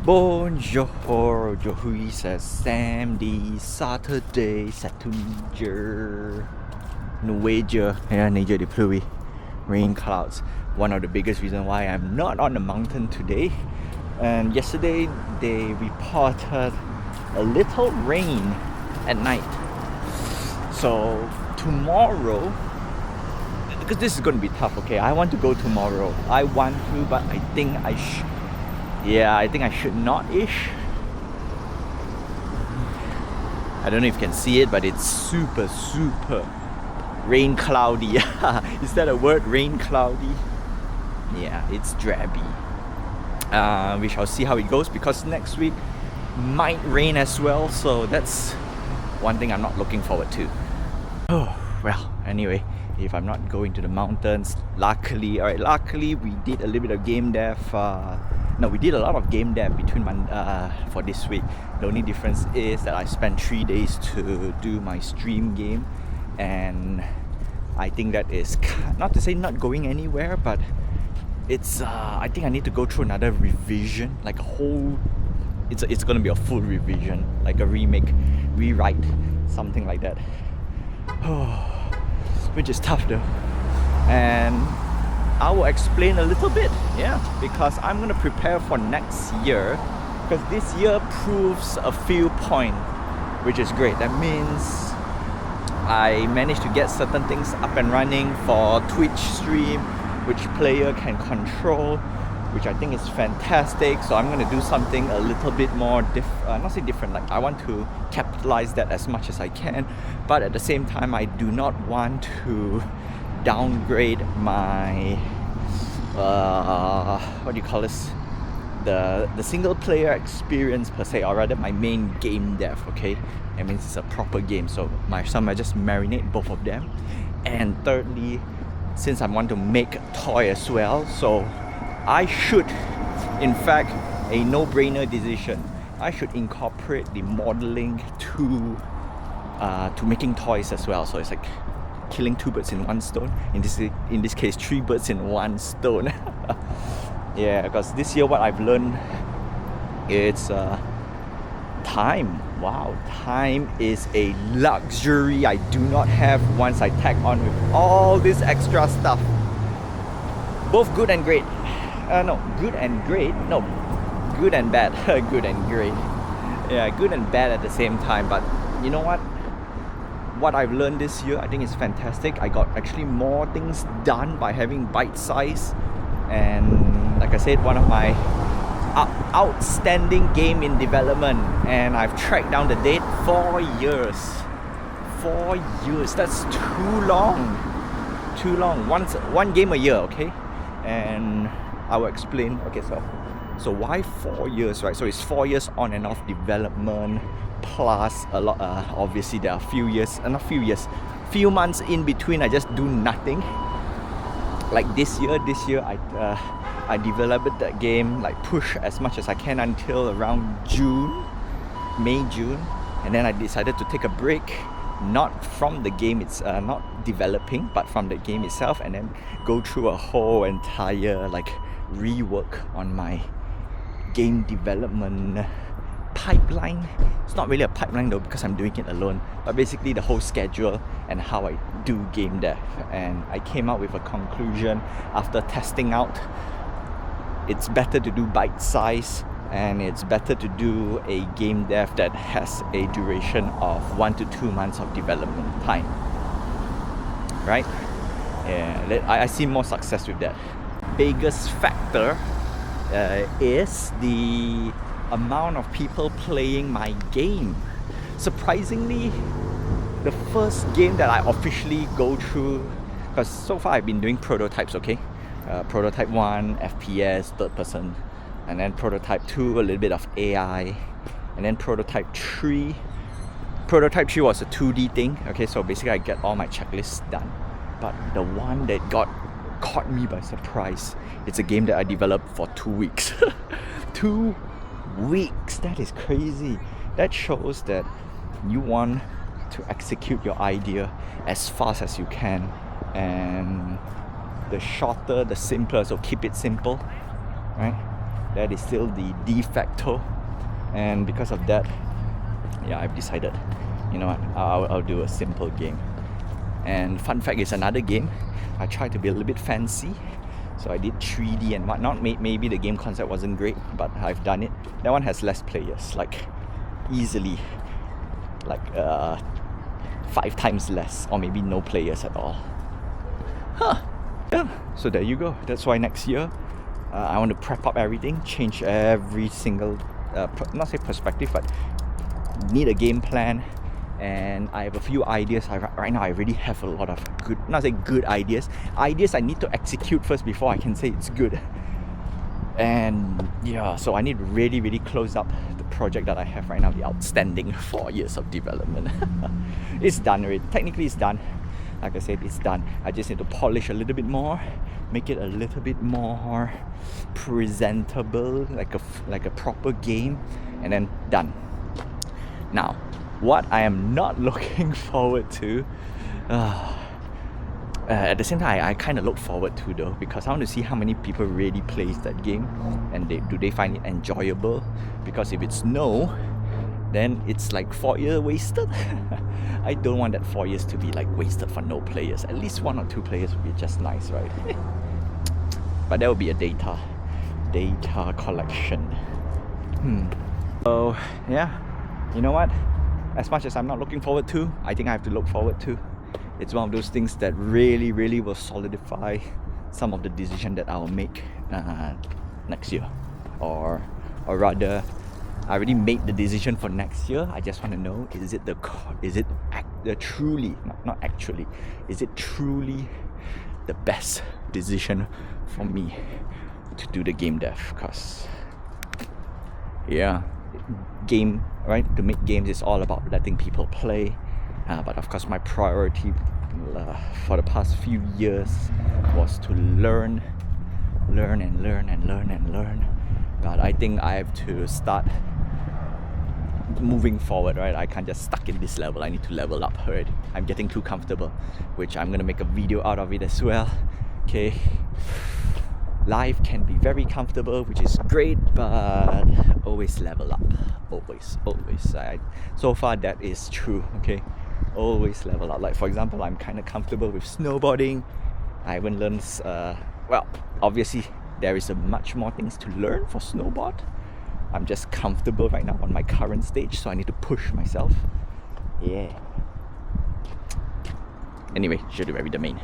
Bonjour, Johui says Sandy, Saturday, Saturday, Nueja, Neja de Pluie, rain clouds. One of the biggest reasons why I'm not on the mountain today. And yesterday they reported a little rain at night. So tomorrow, because this is going to be tough, okay? I want to go tomorrow. I want to, but I think I should not-ish. I don't know if you can see it, but it's super rain cloudy. Is that a word? Rain cloudy? Yeah, it's drabby. We shall see how it goes because next week might rain as well. So that's one thing I'm not looking forward to. Oh, well, anyway. If I'm not going to the mountains, luckily we did a little bit of game dev. We did a lot of game dev for this week. The only difference is that I spent 3 days to do my stream game, and I think that is not to say not going anywhere, but it's I think I need to go through another revision, like a whole. It's gonna be a full revision, like a rewrite, something like that. Which is tough though, and I will explain a little bit, because I'm gonna prepare for next year, because this year proves a few points, which is great. That means I managed to get certain things up and running for Twitch stream, which player can control, which I think is fantastic. So I'm gonna do something a little bit more not say different, like I want to capitalize that as much as I can, but at the same time I do not want to downgrade my the single player experience per se, or rather my main game dev. Okay, that means it's a proper game, so I just marinate both of them. And thirdly, since I want to make a toy as well, so I should, in fact, a no-brainer decision, I should incorporate the modeling to making toys as well. So it's like killing 2 birds in one stone. In this case, 3 birds in one stone. Yeah, because this year what I've learned is time. Wow, time is a luxury I do not have once I tag on with all this extra stuff. Both good and great. Good and great. No, good and bad. Good and great. Yeah, good and bad at the same time. But you know what? What I've learned this year, I think is fantastic. I got actually more things done by having bite size, and like I said, one of my outstanding game in development, and I've tracked down the date. 4 years. 4 years. That's too long. One game a year, okay? And I will explain. Okay, so why 4 years, right? So it's 4 years on and off development, plus a lot. Obviously, there are few months in between I just do nothing. Like this year, I developed that game, like push as much as I can until around May, June, and then I decided to take a break. Not from the game, it's not developing, but from the game itself, and then go through a whole entire rework on my game development pipeline. It's not really a pipeline though, because I'm doing it alone, but basically the whole schedule and how I do game dev. And I came out with a conclusion after testing out. It's better to do bite size, and it's better to do a game dev that has a duration of 1 to 2 months of development time, right? Yeah, I see more success with that. Biggest factor is the amount of people playing my game. Surprisingly, the first game that I officially go through, because so far I've been doing prototypes, okay? Prototype 1, FPS, third person, and then prototype 2, a little bit of AI, and then prototype 3. Prototype 3 was a 2D thing, okay? So basically I get all my checklists done. But the one that caught me by surprise, it's a game that I developed for 2 weeks. 2 weeks, that is crazy. That shows that you want to execute your idea as fast as you can, and the shorter the simpler, so keep it simple, right? That is still the de facto, and because of that, yeah, I've decided, you know what, I'll do a simple game. And fun fact is, another game I tried to be a little bit fancy, so I did 3D and whatnot. Maybe the game concept wasn't great, but I've done it. That one has less players, like easily, like 5 times less, or maybe no players at all. Yeah, so there you go. That's why next year I want to prep up everything, change every single not say perspective, but need a game plan. And I have a few ideas. Right now I already have a lot of good, not say good ideas I need to execute first before I can say it's good. And yeah, so I need to really close up the project that I have right now, the outstanding 4 years of development. It's done already. Technically it's done. Like I said, it's done. I just need to polish a little bit more, make it a little bit more presentable, like a proper game, and then done. Now, what I am not looking forward to, at the same time, I kind of look forward to though, because I want to see how many people really plays that game, and do they find it enjoyable? Because if it's no, then it's like 4 years wasted. I don't want that 4 years to be like wasted for no players. At least 1 or 2 players would be just nice, right? But that would be a data collection. So yeah, you know what? As much as I'm not looking forward to, I think I have to look forward to. It's one of those things that really will solidify some of the decision that I'll make next year, or rather, I already made the decision for next year. I just want to know, is it truly, not actually, is it truly the best decision for me to do the game dev? Because yeah, game, right? To make games is all about letting people play. But of course, my priority for the past few years was to learn. But I think I have to start moving forward, right? I can't just stuck in this level. I need to level up already. I'm getting too comfortable, which I'm gonna make a video out of it as well. Okay. Life can be very comfortable, which is great, but always level up. Always. So far that is true, okay? Always level up. Like for example, I'm kind of comfortable with snowboarding. I haven't learned, well, obviously there is much more things to learn for snowboard. I'm just comfortable right now on my current stage, so I need to push myself. Yeah. Anyway, should do every domain.